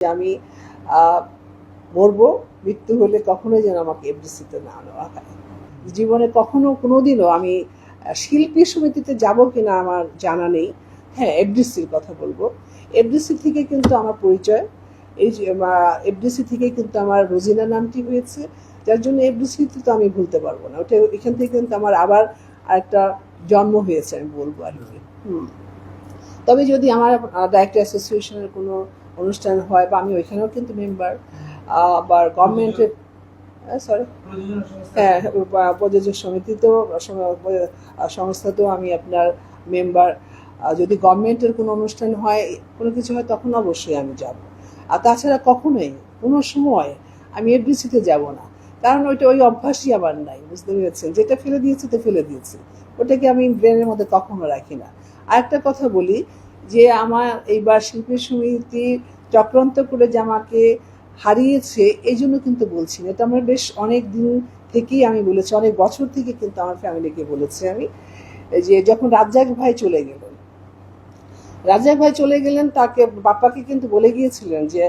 আমি মরবো, মৃত্যু হলে কখনোই যেন আমাকে এফডিসিতে না নেওয়া হয়। জীবনে কখনো কোনোদিনও আমি শিল্পী সমিতিতে যাব কিনা আমার জানা নেই। হ্যাঁ, এফডিসির কথা বলবো। এফডিসি থেকে কিন্তু আমার পরিচয়, এই যে এফডিসি থেকে কিন্তু আমার রোজিনা নামটি হয়েছে, যার জন্য এফডিসিতে তো আমি ভুলতে পারবো না। ওটা এখান থেকে কিন্তু আমার আবার আরেকটা জন্ম হয়েছে, আমি বলবো আর কি। তবে যদি আমার ডাইরেক্টর অ্যাসোসিয়েশনের কোনো অনুষ্ঠান হয় বা আমি ওইখানেও কিন্তু মেম্বার, আবার গভর্নমেন্টের হ্যাঁ প্রযোজক সমিতিতেও সংস্থাতেও আমি আপনার মেম্বার। যদি গভর্নমেন্টের কোনো অনুষ্ঠান হয়, কোনো কিছু হয়, তখন অবশ্যই আমি যাব। আর তাছাড়া কখনোই কোনো সময় আমি এফডিসিতে যাব না, কারণ ওই অভ্যাসই আমার নাই, বুঝতে পেরেছেন? যেটা ফেলে দিয়েছি তো ফেলে দিয়েছি, ওটাকে আমি ব্রেনের মধ্যে কখনো রাখি না। আরেকটা কথা বলি, যে আমার এইবার শিল্পী সমিতি চক্রান্ত করে যে আমাকে হারিয়েছে, এই জন্য কিন্তু বলছি না। এটা আমার বেশ অনেক দিন থেকেই আমি বলেছি, অনেক বছর থেকে কিন্তু আমার ফ্যামিলিকে বলেছি আমি, যে যখন রাজ্জাক ভাই চলে গেলেন, তাকে বাপ্পাকে কিন্তু বলে গিয়েছিলেন যে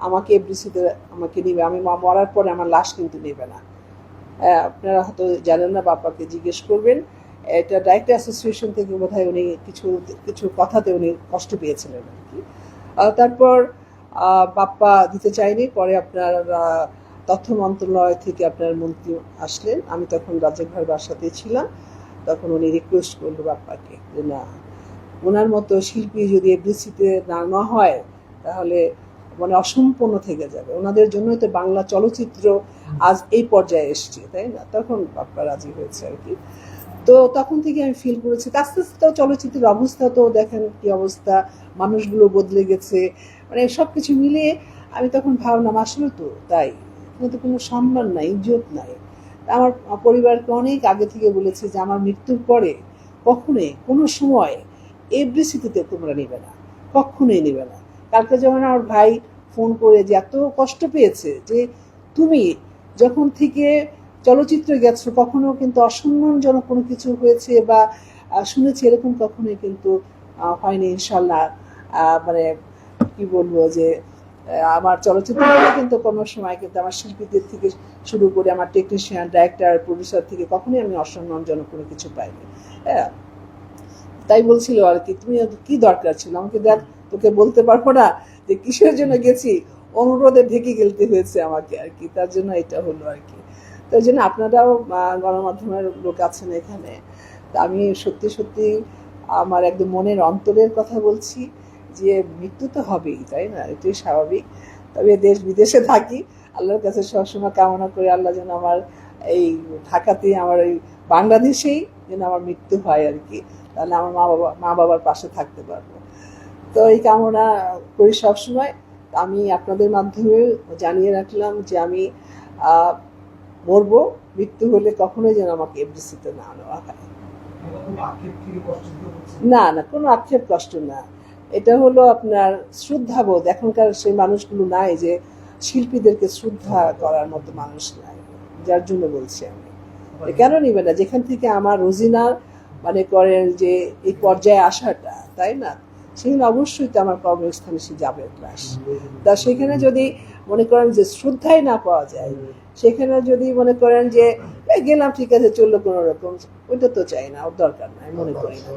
আমাকে এফডিসিতে আমাকে নিবে, আমি মরার পরে আমার লাশ কিন্তু নেবে না। আপনারা হয়তো জানেন না, বাপ্পাকে জিজ্ঞেস করবেন। এটা ডাইরেক্টর অ্যাসোসিয়েশন থেকে বোধহয় উনি কিছু কথাতে উনি কষ্ট পেয়েছিলেন আর কি। তারপর বাপ্পা দিতে চাইনি, পরে আপনার তথ্য মন্ত্রণালয় থেকে আপনার মন্ত্রী আসলেন, আমি তখন রাজ্জাক ভাইয়ের বাসাতেই ছিলাম। তখন উনি রিকোয়েস্ট করলো বাপ্পাকে যে না, ওনার মতো শিল্পী যদি এফডিসিতে না হয় তাহলে মানে অসম্পূর্ণ থেকে যাবে। ওনাদের জন্যই তো বাংলা চলচ্চিত্র আজ এই পর্যায়ে এসছে, তাই না? তখন বাপ্পা রাজি হয়েছে আর কি। তো তখন থেকে আমি ফিল করেছি, আস্তে আস্তে চলচ্চিত্রের অবস্থা তো দেখেন কি অবস্থা, মানুষগুলো বদলে গেছে, মানে সব কিছু মিলিয়ে আমি তখন ভাবলাম আসলে তো তাই, কিন্তু কোনো সম্মান নাই, ইজ্জত নাই। আমার পরিবারকে অনেক আগে থেকে বলেছে যে আমার মৃত্যুর পরে কখনোই কোনো সময় এফডিসিতে তোমরা নেবে না, কখনোই নেবে না। কালকে যখন আমার ভাই ফোন করে যে এত কষ্ট পেয়েছে, যে তুমি যখন থেকে চলচ্চিত্রে গেছো কখনো কিন্তু অসম্মানজনক কোনো কিছু হয়েছে বা শুনেছি এরকম কখনোই কিন্তু হয়নি ইনশাল্লাহ। মানে কি বলবো, যে আমার চলচ্চিত্রে কিন্তু কোনো সময় কিন্তু আমার শিল্পীদের থেকে শুরু করে আমার টেকনিশিয়ান, ডাইরেক্টর, প্রডিউসার থেকে কখনোই আমি অসম্মানজনক কোনো কিছু পাইনি। হ্যাঁ, তাই বলছিল আর কি, তুমি কি দরকার ছিল আমাকে, দেখ তোকে বলতে পারবো না যে কিসের জন্য গেছি, অনুরোধে ঢেকে গেলতে হয়েছে আমাকে আর কি, তার জন্য এটা হলো আর কি। তাই জন্য আপনারাও গণমাধ্যমের লোক আছেন এখানে, তা আমি সত্যি সত্যি আমার একদম মনের অন্তরের কথা বলছি, যে মৃত্যু তো হবেই, তাই না? এটাই স্বাভাবিক। তবে দেশ বিদেশে থাকি, আল্লাহর কাছে সবসময় কামনা করে আল্লাহ যেন আমার এই ঢাকাতে, আমার এই বাংলাদেশেই যেন আমার মৃত্যু হয় আর কি, তাহলে আমার মা বাবার পাশে থাকতে পারবো। তো এই কামনা করি সবসময়। আমি আপনাদের মাধ্যমে জানিয়ে রাখলাম যে আমি মরবো, মৃত্যু হলে কখনোই যেন আমাকে এফডিসিতে না নেওয়া হয়। না না, কোনো আক্ষেপ কষ্ট না, এটা হলো আপনার শ্রদ্ধাবোধ। এখনকার সেই মানুষগুলো নাই, যে শিল্পীদেরকে শ্রদ্ধা করার মতো মানুষ নাই, যার জন্য বলছি আমি। কেন নিবে না, যেখান থেকে আমার রোজিনার মানে করেন যে এই পর্যায়ে আসাটা, তাই না? সেখানে অবশ্যই তো আমার কর্মস্থানে সে যাবে ক্লাস। তা সেখানে যদি মনে করেন যে শ্রদ্ধাই না পাওয়া যায়, সেখানে যদি মনে করেন যে গেলাম ঠিক আছে চললো কোনো রকম, ওইটা তো চাই না, ওর দরকার নাই, মনে করি না।